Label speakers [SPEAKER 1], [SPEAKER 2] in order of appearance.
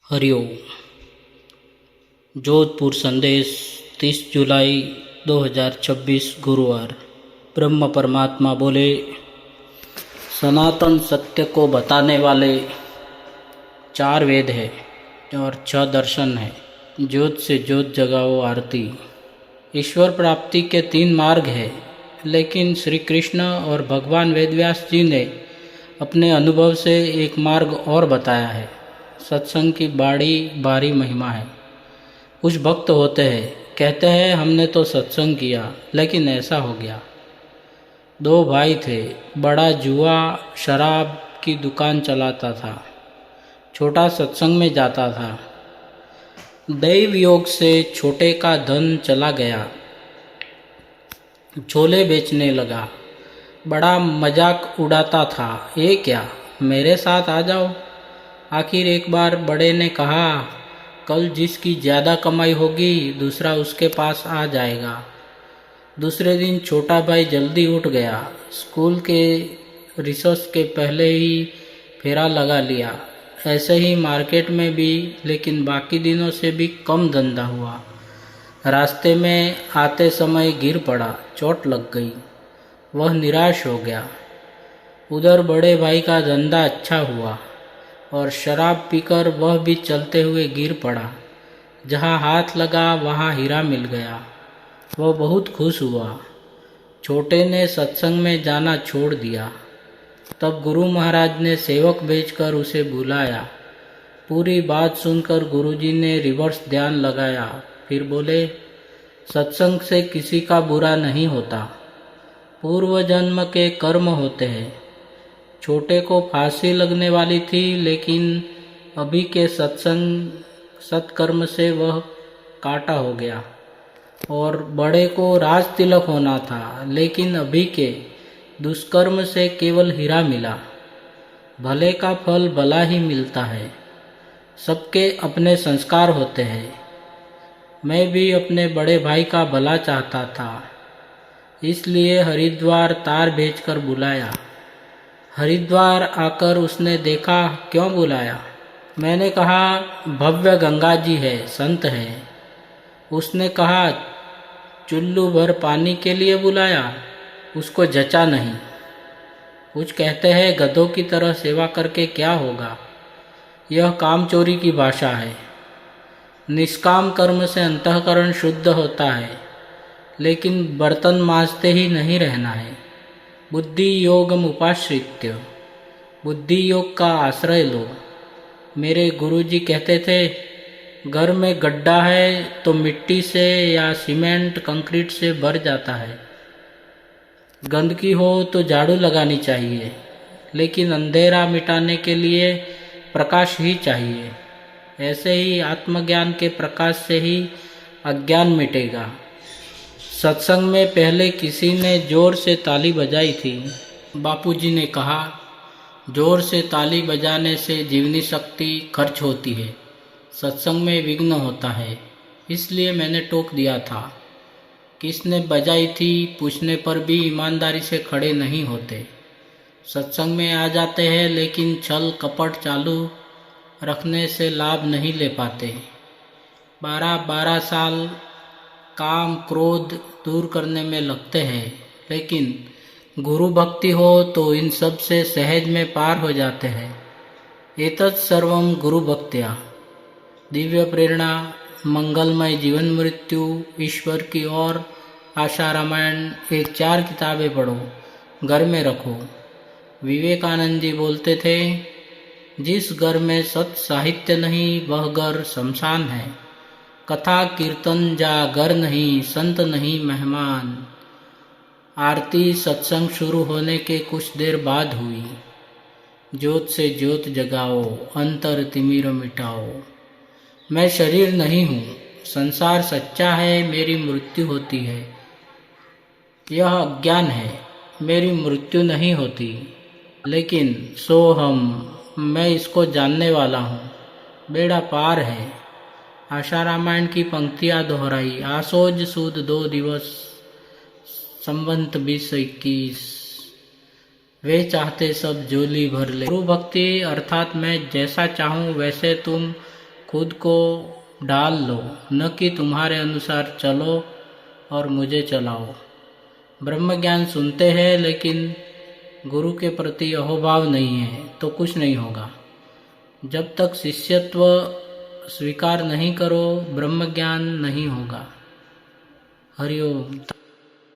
[SPEAKER 1] हरिओम। जोधपुर संदेश 30 जुलाई 2026 गुरुवार। ब्रह्म परमात्मा बोले, सनातन सत्य को बताने वाले 4 वेद है और 6 दर्शन है। ज्योत से ज्योत जगाओ आरती। ईश्वर प्राप्ति के 3 मार्ग है, लेकिन श्री कृष्ण और भगवान वेदव्यास जी ने अपने अनुभव से एक मार्ग और बताया है। सत्संग की बड़ी भारी महिमा है। कुछ भक्त होते हैं, कहते हैं हमने तो सत्संग किया लेकिन ऐसा हो गया। 2 भाई थे, बड़ा जुआ शराब की दुकान चलाता था, छोटा सत्संग में जाता था। दैव योग से छोटे का धन चला गया, छोले बेचने लगा। बड़ा मजाक उड़ाता था, ये क्या, मेरे साथ आ जाओ। आखिर एक बार बड़े ने कहा, कल जिसकी ज़्यादा कमाई होगी दूसरा उसके पास आ जाएगा। दूसरे दिन छोटा भाई जल्दी उठ गया, स्कूल के रिसर्च के पहले ही फेरा लगा लिया। ऐसे ही मार्केट में भी, लेकिन बाकी दिनों से भी कम धंधा हुआ। रास्ते में आते समय गिर पड़ा, चोट लग गई, वह निराश हो गया। उधर बड़े भाई का धंधा अच्छा हुआ और शराब पीकर वह भी चलते हुए गिर पड़ा। जहाँ हाथ लगा वहाँ हीरा मिल गया, वह बहुत खुश हुआ। छोटे ने सत्संग में जाना छोड़ दिया। तब गुरु महाराज ने सेवक भेजकर उसे बुलाया। पूरी बात सुनकर गुरुजी ने रिवर्स ध्यान लगाया, फिर बोले, सत्संग से किसी का बुरा नहीं होता, पूर्व जन्म के कर्म होते हैं। छोटे को फांसी लगने वाली थी, लेकिन अभी के सत्कर्म से वह काटा हो गया। और बड़े को राज तिलक होना था, लेकिन अभी के दुष्कर्म से केवल हीरा मिला। भले का फल भला ही मिलता है। सबके अपने संस्कार होते हैं। मैं भी अपने बड़े भाई का भला चाहता था, इसलिए हरिद्वार तार भेजकर बुलाया। हरिद्वार आकर उसने देखा, क्यों बुलाया? मैंने कहा, भव्य गंगा जी है, संत है। उसने कहा, चुल्लू भर पानी के लिए बुलाया? उसको जचा नहीं। कुछ कहते हैं गधों की तरह सेवा करके क्या होगा। यह कामचोरी की भाषा है। निष्काम कर्म से अंतःकरण शुद्ध होता है, लेकिन बर्तन मांजते ही नहीं रहना है। बुद्धि योगम उपाश्रित्य, बुद्धि योग का आश्रय लो। मेरे गुरुजी कहते थे, घर में गड्ढा है तो मिट्टी से या सीमेंट कंक्रीट से भर जाता है। गंदगी हो तो झाड़ू लगानी चाहिए, लेकिन अंधेरा मिटाने के लिए प्रकाश ही चाहिए। ऐसे ही आत्मज्ञान के प्रकाश से ही अज्ञान मिटेगा। सत्संग में पहले किसी ने जोर से ताली बजाई थी। बापूजी ने कहा, जोर से ताली बजाने से जीवनी शक्ति खर्च होती है, सत्संग में विघ्न होता है। इसलिए मैंने टोक दिया था। किसने बजाई थी पूछने पर भी ईमानदारी से खड़े नहीं होते। सत्संग में आ जाते हैं, लेकिन छल कपट चालू रखने से लाभ नहीं ले पाते। 12 साल काम क्रोध दूर करने में लगते हैं, लेकिन गुरु भक्ति हो तो इन सब से सहज में पार हो जाते हैं। एतत् सर्वम गुरु भक्त्या। दिव्य प्रेरणा, मंगलमय जीवन मृत्यु, ईश्वर की ओर, आशा रामायण, ये 4 किताबें पढ़ो, घर में रखो। विवेकानंद जी बोलते थे, जिस घर में सत साहित्य नहीं वह घर शमशान है। कथा कीर्तन जा घर नहीं, संत नहीं मेहमान। आरती सत्संग शुरू होने के कुछ देर बाद हुई। ज्योत से ज्योत जगाओ, अंतर तिमिर मिटाओ। मैं शरीर नहीं हूँ, संसार सच्चा है, मेरी मृत्यु होती है। यह अज्ञान है, मेरी मृत्यु नहीं होती, लेकिन सोहम, मैं इसको जानने वाला हूँ। बेड़ा पार है। आशा रामायण की पंक्तियाँ दोहराई। आसोज सुद 2 दिवस, संवत 2021। वे चाहते सब झोली भर ले। गुरु भक्ति अर्थात मैं जैसा चाहूँ वैसे तुम खुद को डाल लो, न कि तुम्हारे अनुसार चलो और मुझे चलाओ। ब्रह्म ज्ञान सुनते हैं लेकिन गुरु के प्रति अहोभाव नहीं है तो कुछ नहीं होगा। जब तक शिष्यत्व स्वीकार नहीं करो ब्रह्म ज्ञान नहीं होगा। हरिओम।